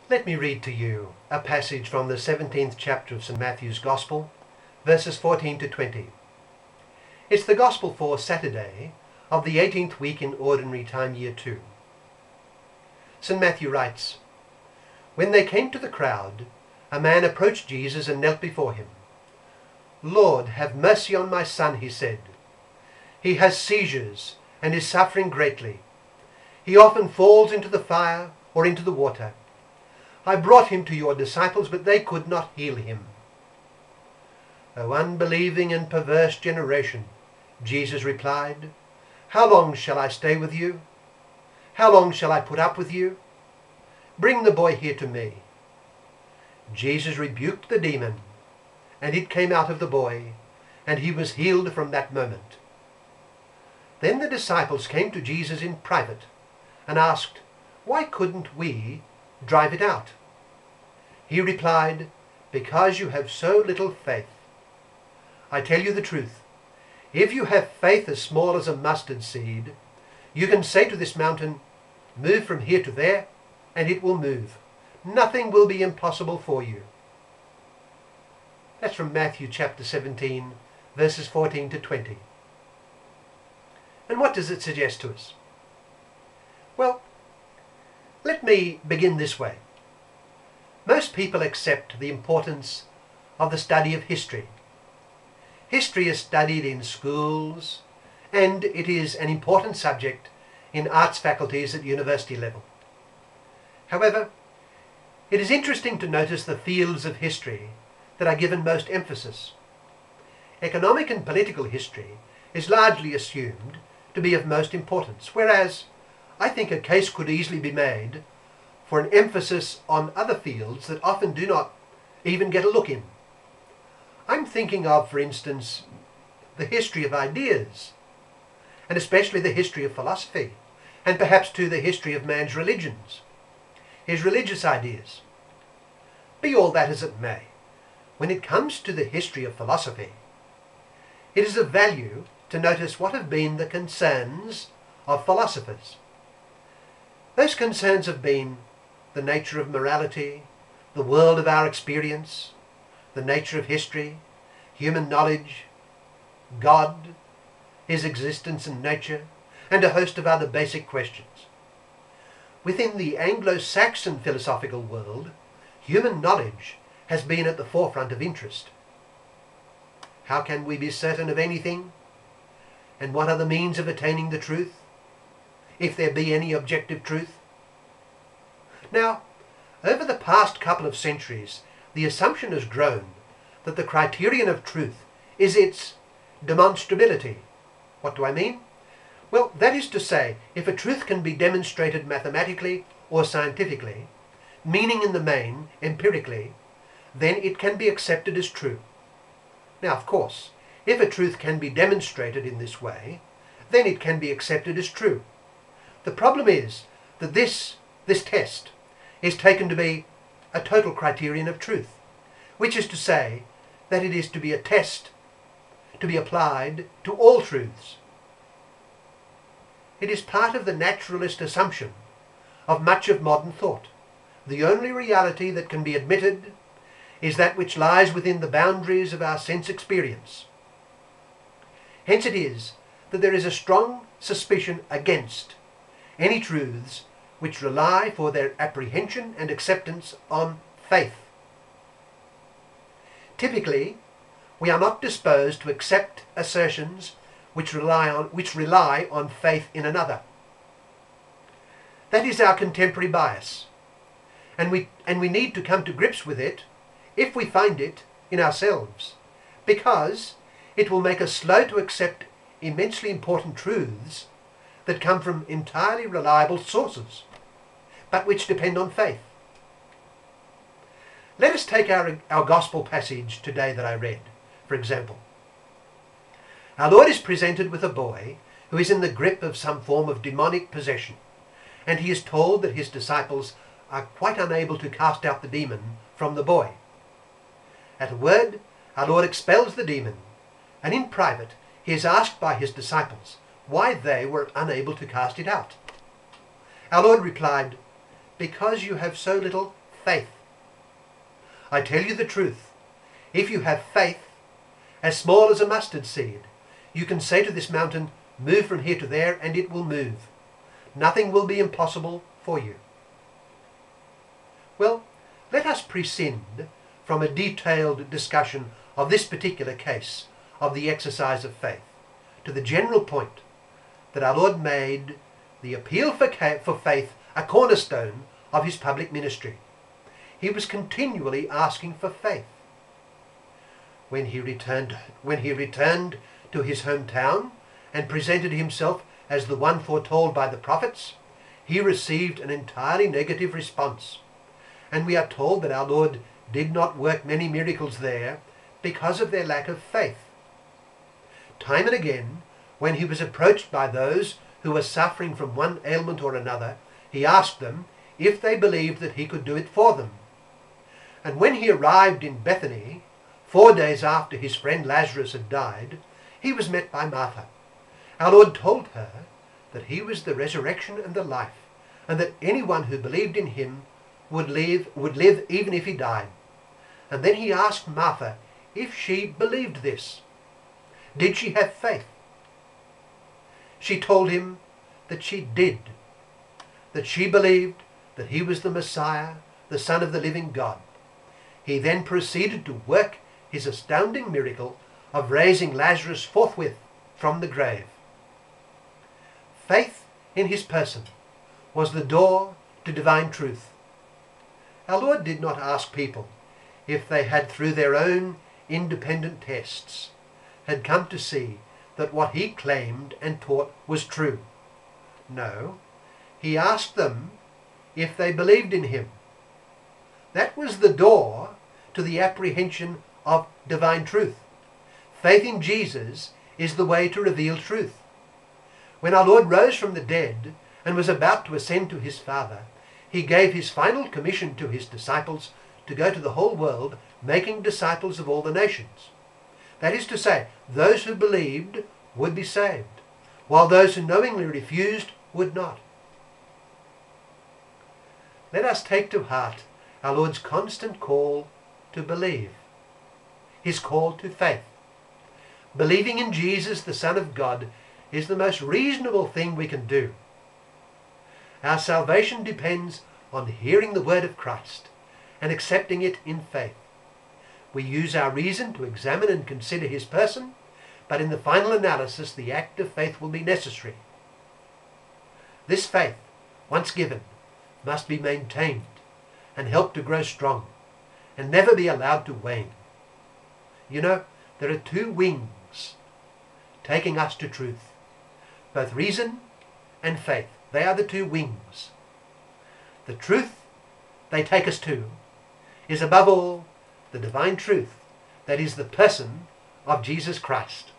Let me read to you a passage from the 17th chapter of St. Matthew's Gospel, verses 14 to 20. It's the Gospel for Saturday of the 18th week in Ordinary Time, Year 2. St. Matthew writes, "When they came to the crowd, a man approached Jesus and knelt before him. 'Lord, have mercy on my son,' he said. 'He has seizures and is suffering greatly. He often falls into the fire or into the water. I brought him to your disciples, but they could not heal him.' 'O unbelieving and perverse generation,' Jesus replied, 'how long shall I stay with you? How long shall I put up with you? Bring the boy here to me.' Jesus rebuked the demon, and it came out of the boy, and he was healed from that moment. Then the disciples came to Jesus in private and asked, 'Why couldn't we drive it out?' He replied, 'Because you have so little faith. I tell you the truth, if you have faith as small as a mustard seed, you can say to this mountain, "Move from here to there," and it will move. Nothing will be impossible for you.'" That's from Matthew chapter 17, verses 14 to 20. And what does it suggest to us? Well, let me begin this way. Most people accept the importance of the study of history. History is studied in schools, and it is an important subject in arts faculties at university level. However, it is interesting to notice the fields of history that are given most emphasis. Economic and political history is largely assumed to be of most importance, whereas I think a case could easily be made for an emphasis on other fields that often do not even get a look in. I'm thinking of, for instance, the history of ideas, and especially the history of philosophy, and perhaps too the history of man's religions, his religious ideas. Be all that as it may, when it comes to the history of philosophy, it is of value to notice what have been the concerns of philosophers. Those concerns have been the nature of morality, the world of our experience, the nature of history, human knowledge, God, his existence and nature, and a host of other basic questions. Within the Anglo-Saxon philosophical world, human knowledge has been at the forefront of interest. How can we be certain of anything? And what are the means of attaining the truth, if there be any objective truth? Now, over the past couple of centuries, the assumption has grown that the criterion of truth is its demonstrability. What do I mean? Well, that is to say, if a truth can be demonstrated mathematically or scientifically, meaning in the main, empirically, then it can be accepted as true. Now, of course, if a truth can be demonstrated in this way, then it can be accepted as true. The problem is that this test is taken to be a total criterion of truth, which is to say that it is to be a test to be applied to all truths. It is part of the naturalist assumption of much of modern thought. The only reality that can be admitted is that which lies within the boundaries of our sense experience. Hence it is that there is a strong suspicion against any truths which rely for their apprehension and acceptance on faith. Typically, we are not disposed to accept assertions which rely on faith in another. That is our contemporary bias, and we need to come to grips with it if we find it in ourselves, because it will make us slow to accept immensely important truths that come from entirely reliable sources, but which depend on faith. Let us take our gospel passage today that I read, for example. Our Lord is presented with a boy who is in the grip of some form of demonic possession, and he is told that his disciples are quite unable to cast out the demon from the boy. At a word, our Lord expels the demon, and in private he is asked by his disciples why they were unable to cast it out. Our Lord replied, "Because you have so little faith. I tell you the truth, if you have faith as small as a mustard seed, you can say to this mountain, move from here to there, and it will move. Nothing will be impossible for you. Well, let us prescind from a detailed discussion of this particular case of the exercise of faith to the general point that our Lord made the appeal for faith a cornerstone of his public ministry. He was continually asking for faith. When he returned to his hometown and presented himself as the one foretold by the prophets, he received an entirely negative response. And we are told that our Lord did not work many miracles there because of their lack of faith. Time and again, when he was approached by those who were suffering from one ailment or another, he asked them if they believed that he could do it for them. And when he arrived in Bethany, 4 days after his friend Lazarus had died, he was met by Martha. Our Lord told her that he was the resurrection and the life, and that anyone who believed in him would live even if he died. And then he asked Martha if she believed this. Did she have faith? She told him that she did, that she believed that he was the Messiah, the Son of the living God. He then proceeded to work his astounding miracle of raising Lazarus forthwith from the grave. Faith in his person was the door to divine truth. Our Lord did not ask people if they had, through their own independent tests, had come to see that what he claimed and taught was true. No, he asked them if they believed in him. That was the door to the apprehension of divine truth. Faith in Jesus is the way to reveal truth. When our Lord rose from the dead and was about to ascend to his Father, he gave his final commission to his disciples to go to the whole world, making disciples of all the nations. That is to say, those who believed would be saved, while those who knowingly refused would not. Let us take to heart our Lord's constant call to believe, his call to faith. Believing in Jesus, the Son of God, is the most reasonable thing we can do. Our salvation depends on hearing the word of Christ and accepting it in faith. We use our reason to examine and consider his person, but in the final analysis the act of faith will be necessary. This faith, once given, must be maintained and helped to grow strong and never be allowed to wane. You know, there are two wings taking us to truth, both reason and faith. They are the two wings. The truth they take us to is above all the divine truth, that is the person of Jesus Christ.